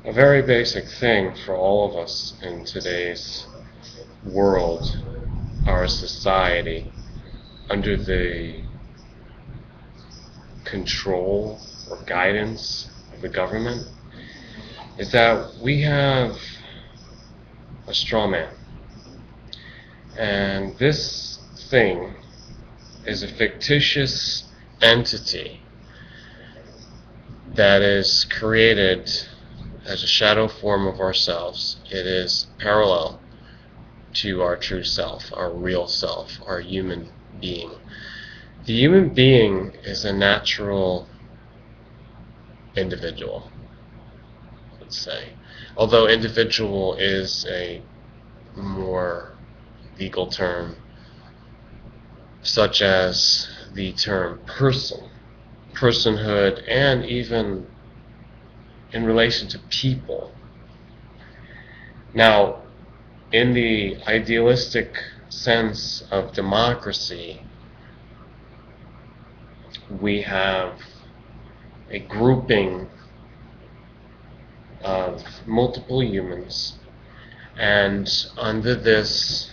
A very basic thing for all of us in today's world, our society, under the control or guidance of the government, is that we have a straw man. And this thing is a fictitious entity that is created as a shadow form of ourselves. It is parallel to our true self, our real self, our human being. The human being is a natural individual, let's say. Although individual is a more legal term, such as the term person, personhood, and even in relation to people. Now, in the idealistic sense of democracy, we have a grouping of multiple humans, and under this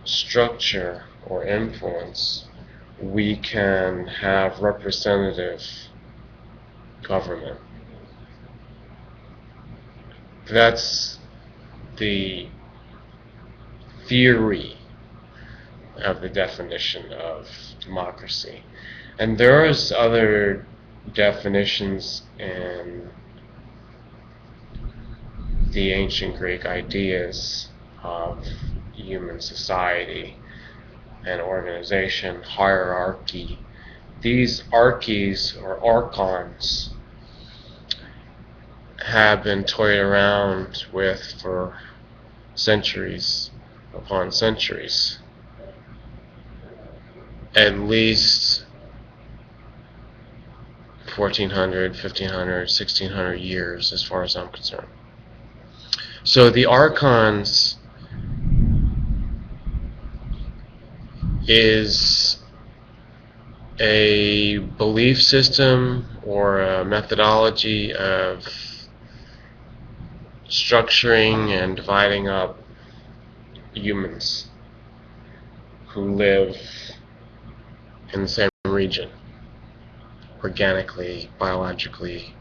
structure or influence, we can have representative government. That's the theory of the definition of democracy. And there is other definitions in the ancient Greek ideas of human society and organization, hierarchy. These archies or archons have been toyed around with for centuries upon centuries. At least 1400, 1500, 1600 years as far as I'm concerned. So the archons is a belief system or a methodology of structuring and dividing up humans who live in the same region, organically, biologically,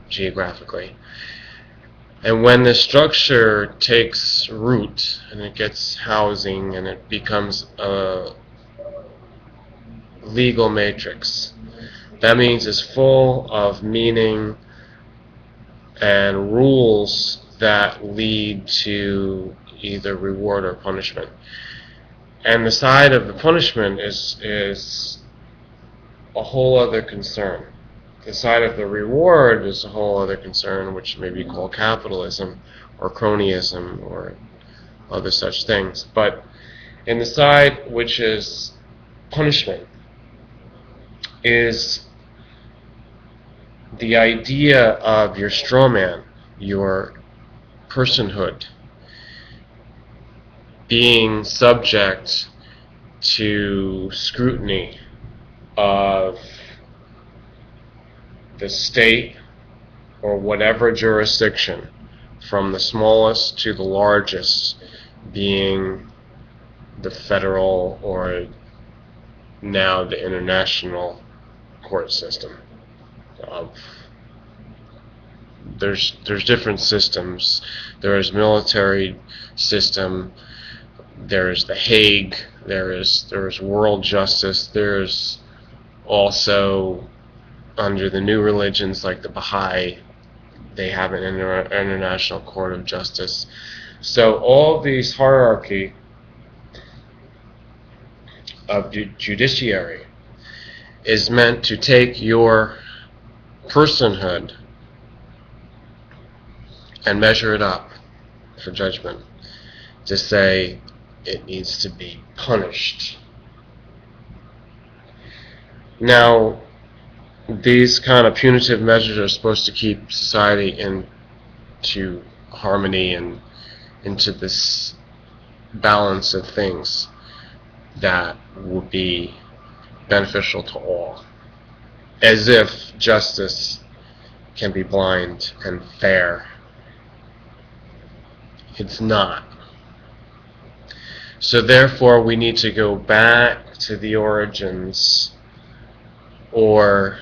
geographically. And when the structure takes root and it gets housing and it becomes a legal matrix, that means it's full of meaning and rules that lead to either reward or punishment. And the side of the punishment is a whole other concern. The side of the reward is a whole other concern, which may be called capitalism or cronyism or other such things. But in the side which is punishment is the idea of your straw man, your personhood, being subject to scrutiny of the state or whatever jurisdiction, from the smallest to the largest, being the federal or now the international court system. There's different systems. There is military system. There is the Hague. There is world justice. There's also, under the new religions like the Baha'i, they have an international court of justice. So all these hierarchy of judiciary is meant to take your personhood and measure it up for judgment, to say it needs to be punished. Now, these kind of punitive measures are supposed to keep society into harmony and into this balance of things that will be beneficial to all. as if justice can be blind and fair. It's not. So therefore we need to go back to the origins, or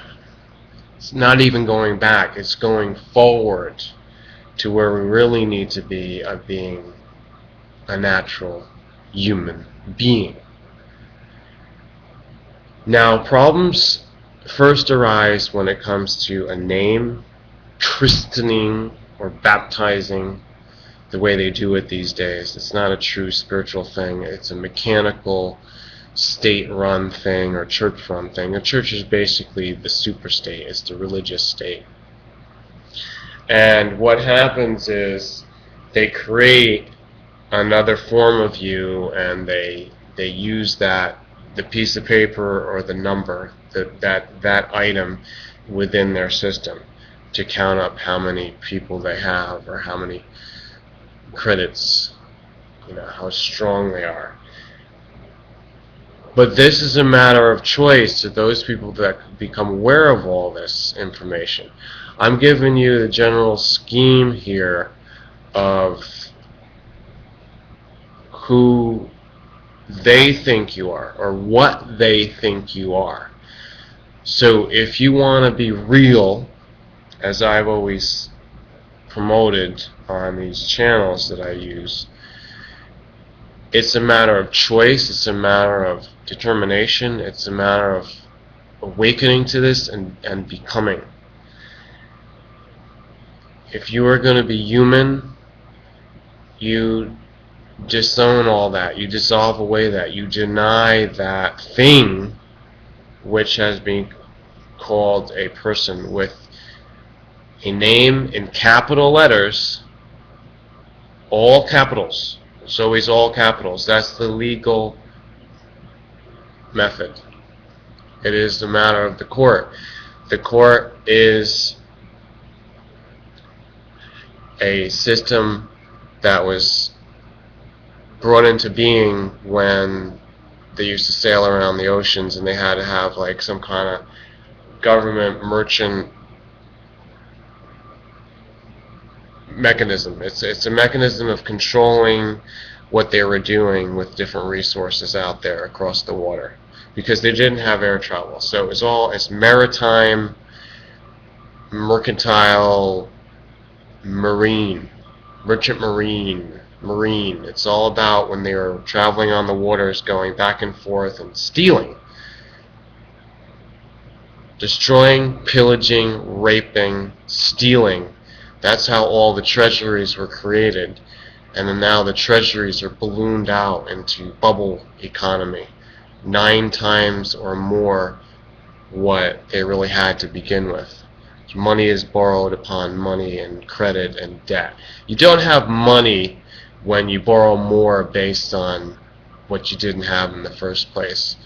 it's not even going back, it's going forward to where we really need to be, of being a natural human being. Now, problems first arise when it comes to a name, christening, or baptizing, the way they do it these days. It's not a true spiritual thing. It's a mechanical, state-run thing or church-run thing. A church is basically the superstate. It's the religious state. And what happens is they create another form of you, and they use that, the piece of paper or the number, that item within their system, to count up how many people they have, or how many credits, how strong they are. But this is a matter of choice to those people that become aware of all this information. I'm giving you the general scheme here of who they think you are, or what they think you are. So if you want to be real, as I've always promoted on these channels that I use, it's a matter of choice, it's a matter of determination, it's a matter of awakening to this and becoming. If you are going to be human, you disown all that, you dissolve away that, you deny that thing which has been called a person, with a name in capital letters, all capitals. It's always all capitals. That's the legal method. It is the matter of the court. The court is a system that was brought into being when they used to sail around the oceans, and they had to have like some kind of government merchant mechanism. It's a mechanism of controlling what they were doing with different resources out there across the water, because they didn't have air travel. So it's maritime, mercantile, merchant marine. It's all about when they were traveling on the waters, going back and forth and stealing, destroying, pillaging, raping, stealing. That's how all the treasuries were created. And then now the treasuries are ballooned out into bubble economy, 9 times or more what they really had to begin with. Money is borrowed upon money, and credit and debt. You don't have money when you borrow more based on what you didn't have in the first place.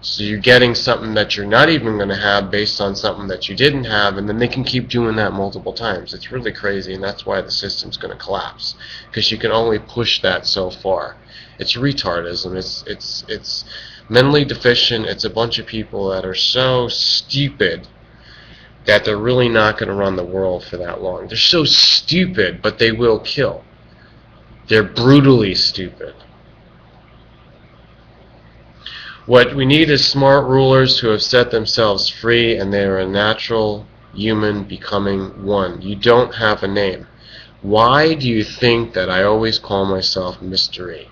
So you're getting something that you're not even going to have based on something that you didn't have, and then they can keep doing that multiple times. It's really crazy, and that's why the system's going to collapse, because you can only push that so far. It's retardism. It's mentally deficient. It's a bunch of people that are so stupid that they're really not going to run the world for that long. They're so stupid, but they will kill. They're brutally stupid. What we need is smart rulers who have set themselves free, and they are a natural human becoming one. You don't have a name. Why do you think that I always call myself Mr. E?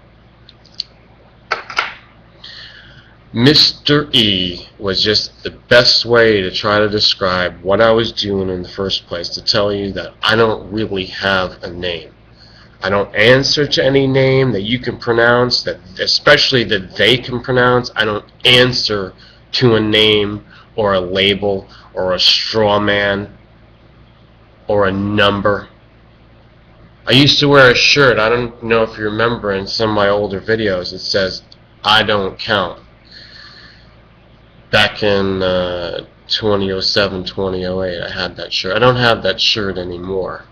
Mr. E was just the best way to try to describe what I was doing in the first place, to tell you that I don't really have a name. I don't answer to any name that you can pronounce, that especially that they can pronounce. I don't answer to a name or a label or a straw man or a number. I used to wear a shirt, I don't know if you remember, in some of my older videos, it says, "I don't count." Back in 2007, 2008, I had that shirt. I don't have that shirt anymore.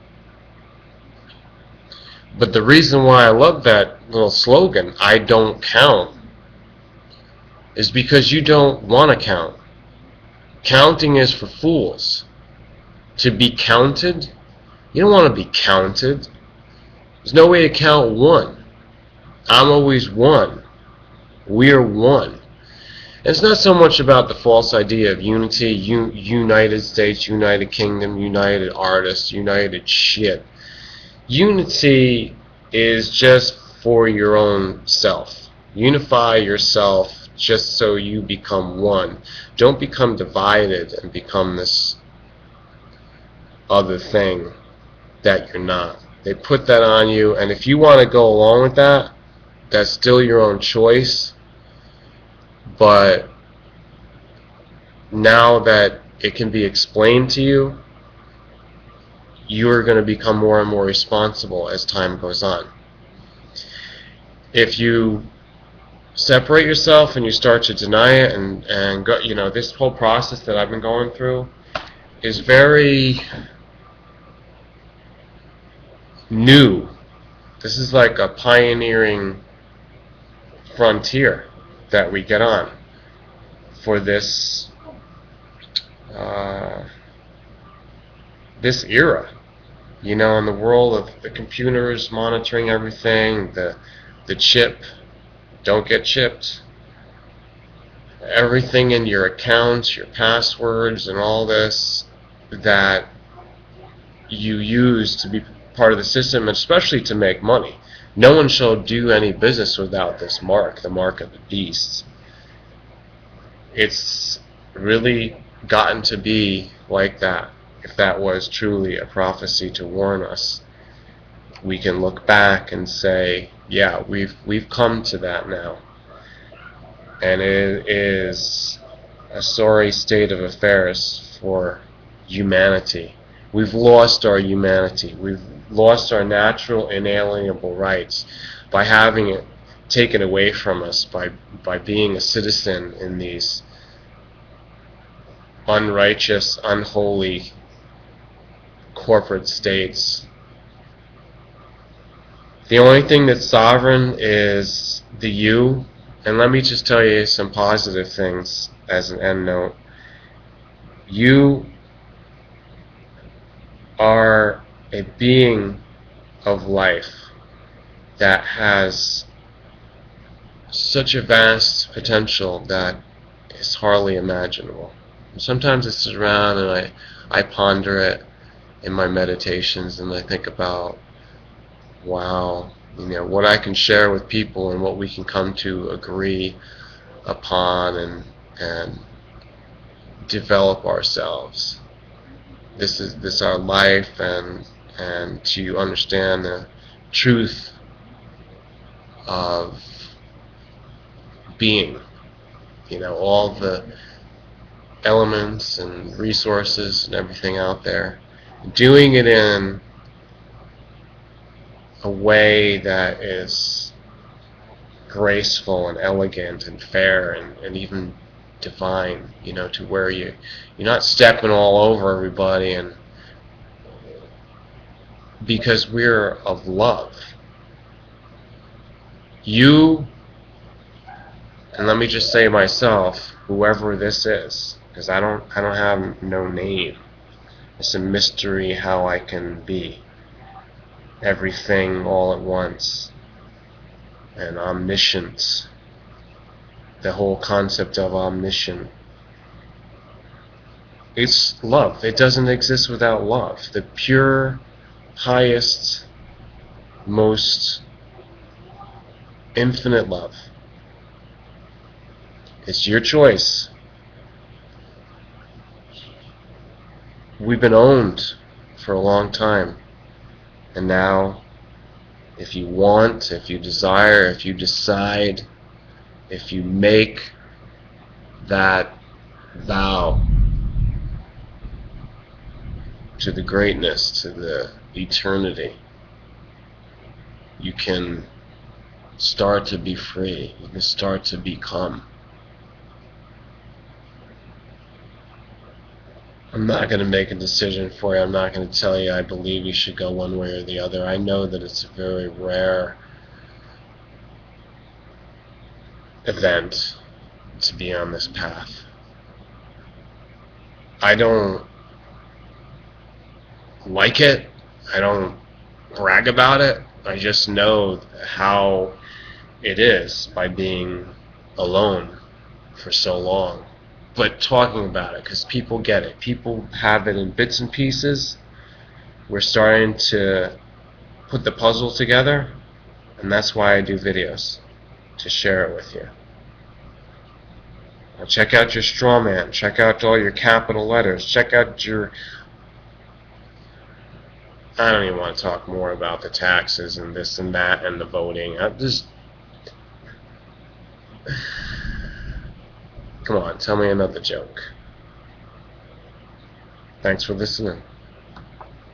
But the reason why I love that little slogan, "I don't count," is because you don't want to count. Counting is for fools. To be counted? You don't want to be counted. There's no way to count one. I'm always one. We're one. And it's not so much about the false idea of unity, United States, United Kingdom, United Artists, United shit. Unity is just for your own self. Unify yourself just so you become one. Don't become divided and become this other thing that you're not. They put that on you, and if you want to go along with that, that's still your own choice. But now that it can be explained to you, you're going to become more and more responsible as time goes on. If you separate yourself and you start to deny it and go, this whole process that I've been going through is very new. This is like a pioneering frontier that we get on for this this era, in the world of the computers monitoring everything, the chip, don't get chipped, everything in your accounts, your passwords, and all this that you use to be part of the system, especially to make money. No one shall do any business without this mark, the mark of the beast. It's really gotten to be like that. If that was truly a prophecy to warn us, we can look back and say, yeah, we've come to that now. And it is a sorry state of affairs for humanity. We've lost our humanity. We've lost our natural inalienable rights by having it taken away from us by being a citizen in these unrighteous, unholy corporate states. The only thing that's sovereign is the you. And let me just tell you some positive things as an end note. You are a being of life that has such a vast potential that is hardly imaginable. And sometimes I sit around and I ponder it in my meditations, and I think about, wow, what I can share with people and what we can come to agree upon and develop ourselves. This is our life, and to understand the truth of being, all the elements and resources and everything out there, doing it in a way that is graceful and elegant and fair and even divine, to where you're not stepping all over everybody, and because we're of love. You, and let me just say myself, whoever this is, because I don't have no name. It's a mystery how I can be everything all at once, and omniscience, the whole concept of omniscient. It's love. It doesn't exist without love. The pure, highest, most infinite love. It's your choice. We've been owned for a long time. And now, if you want, if you desire, if you decide, if you make that vow to the greatness, to the eternity, you can start to be free. You can start to become. I'm not going to make a decision for you. I'm not going to tell you I believe you should go one way or the other. I know that it's a very rare event to be on this path. I don't like it. I don't brag about it. I just know how it is by being alone for so long. But talking about it, because people get it. People have it in bits and pieces. We're starting to put the puzzle together, and that's why I do videos, to share it with you. Now check out your Strawman. Check out all your capital letters. Check out your... I don't even want to talk more about the taxes and this and that and the voting. I just... Come on, tell me another joke. Thanks for listening.